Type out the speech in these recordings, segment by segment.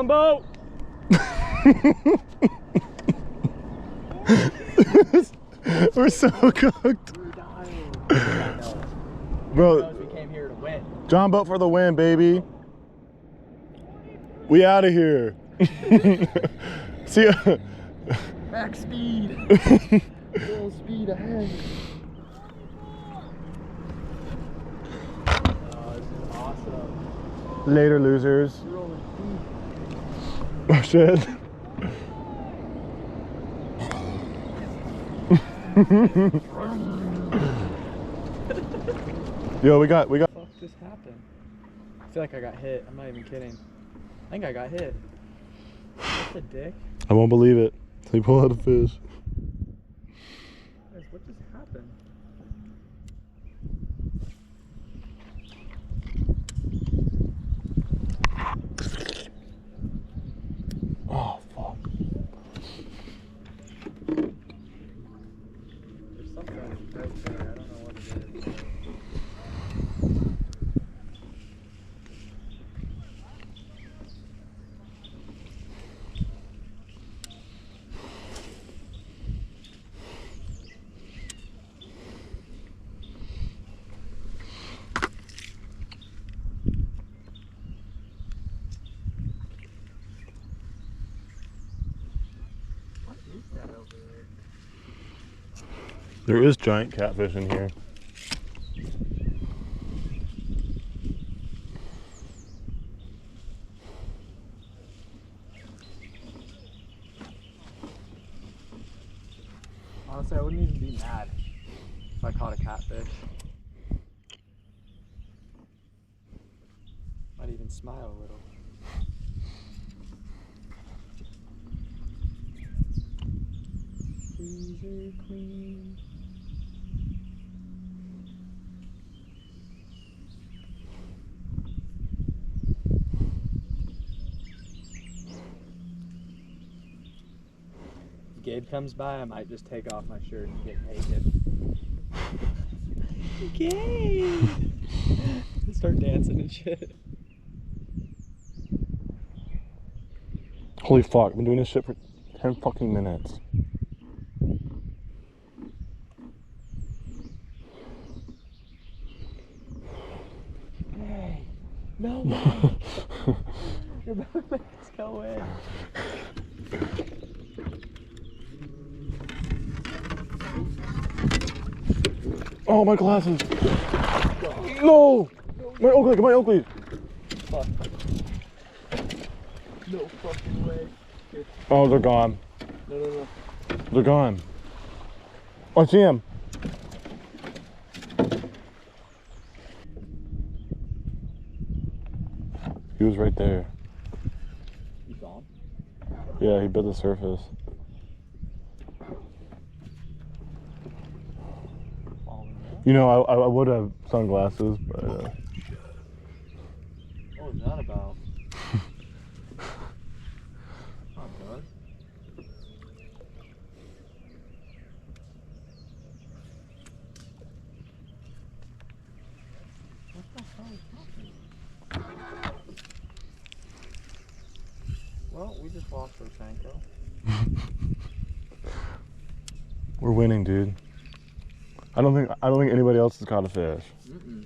John boat. We're so cooked. We're dying. Bro, We came here to win. John boat for the win, baby. We out of here. See ya. Max speed. Full speed ahead. Oh, this is awesome. Later, losers. You're rolling Oh shit. Yo, we got. What the fuck just happened? I feel like I got hit. I'm not even kidding. I think I got hit. What the dick? I won't believe it. They pull out a fish. Guys, what just happened? Oh fuck. There's something right there. I don't know what it is. What is that over there? There is giant catfish in here. Honestly, I wouldn't even be mad if I caught a catfish. Might even smile a little. Freezer queen. If Gabe comes by, I might just take off my shirt and get naked. Gabe! Start dancing and shit. Holy fuck, I've been doing this shit for 10 fucking minutes. Hey, no way! You're about to make us go in. Oh, my glasses. No! My Oakleys. Fuck. No fucking way. Here. Oh, they're gone. No. They're gone. Oh, I see him. He was right there. You gone? Yeah, he bit the surface. You know, I would have sunglasses, but... What was that about? Oh, God. What the hell is happening? Well, we just lost Osanko. We're winning, dude. I don't think anybody else has caught a fish. Mm-mm.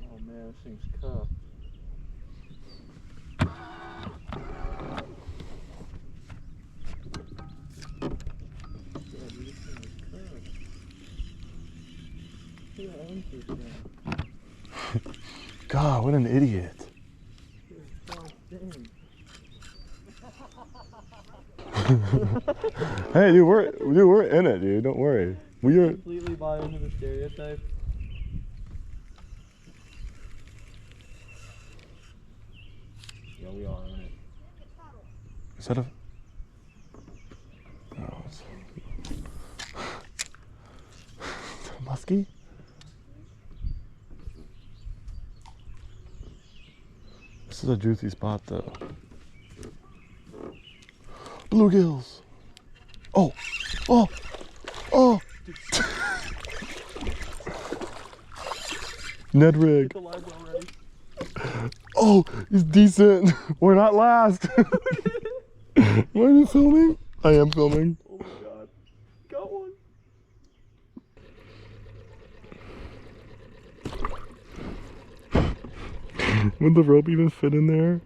Oh man, this thing's cuffed. Yeah, dude, this thing is cuffed. Look at that anchor thing. God, what an idiot. God dang. Hey, dude, we're in it, dude. Don't worry. We're Completely buy into the stereotype. Yeah, we are in it. Is that a? Oh, it's a muskie. This is a juicy spot, though. Bluegills. Oh, oh, oh. Ned rig. Get the live well ready. Oh, he's decent. We're not last. Am I filming? I am filming. Oh my god. Got one. Would the rope even fit in there?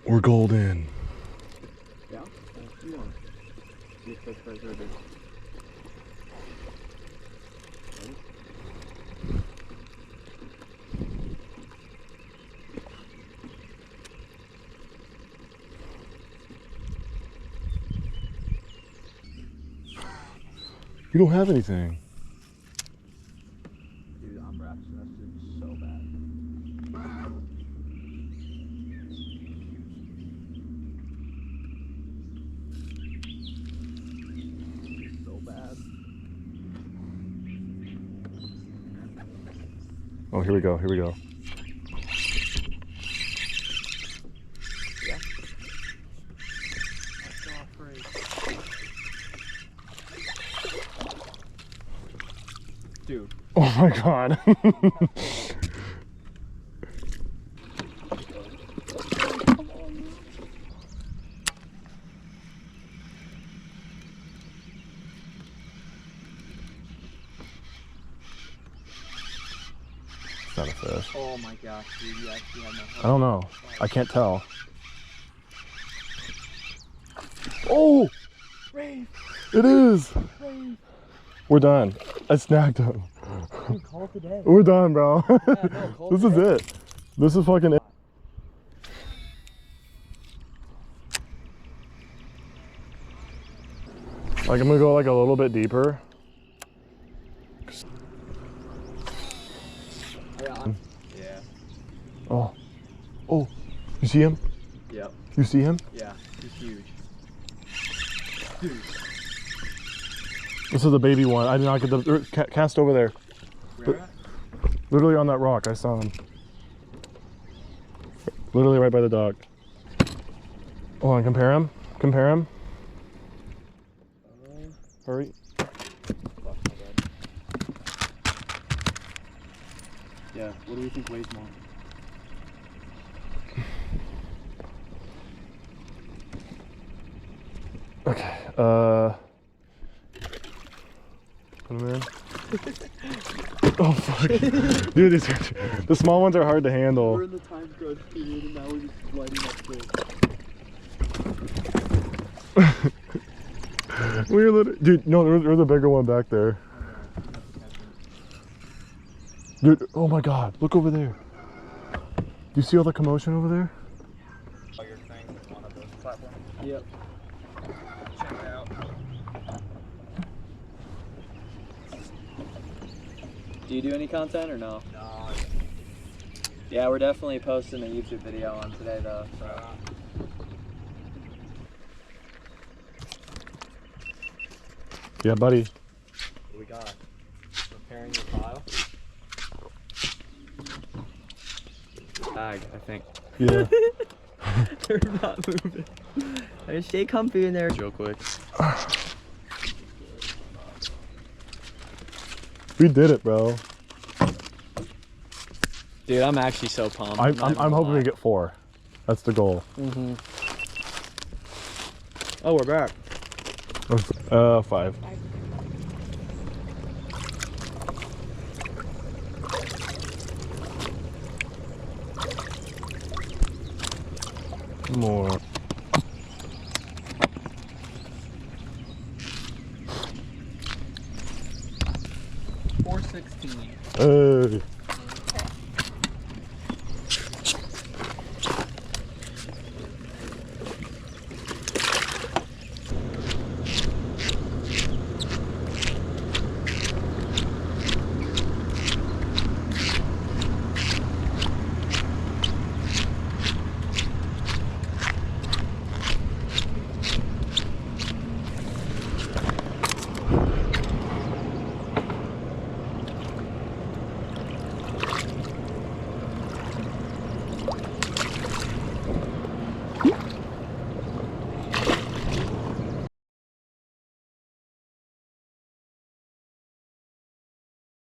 We're golden. Yeah? You want it. Fish right there, dude. You don't have anything. Dude, I'm wrapped so bad. So bad. Oh, here we go. Here we go. Yeah. That's so afraid. Dude. Oh my god. It's not a fish. Oh my gosh, dude, you actually have no hook. I don't know. I can't tell. Oh! Rave! It is! Rave! We're done. I snagged him. Dude, call it today. We're done, bro. Yeah, no, call This is today. it. This is fucking it. Like, I'm gonna go like a little bit deeper. Yeah. Oh. Oh. You see him? Yep. You see him? Yeah. He's huge. Dude. This is the baby one. I did not get the cast over there. Where at? Literally on that rock. I saw him. Literally right by the dock. Hold on, compare him. Compare him. Hurry. Fuck, my bad. Yeah, what do we think weighs more? Okay. Put him in. Oh fuck. Dude, the small ones are hard to handle. We're in the time crunch period and now we're just lighting up fish. We're literally, dude, no, there's a bigger one back there. Dude, oh my god, look over there. Do you see all the commotion over there? Your thing is one of those platforms? Yep. Check it out. Do you do any content or no? No. Yeah, we're definitely posting a YouTube video on today though, so. Yeah, buddy. What do we got? Repairing your file? Bag, I think. Yeah. They're not moving. I just stay comfy in there. Real quick. We did it, bro. Dude, I'm actually so pumped. I'm hoping we get 4. That's the goal. Mm-hmm. Oh, we're back. 5. More. 416. Hey.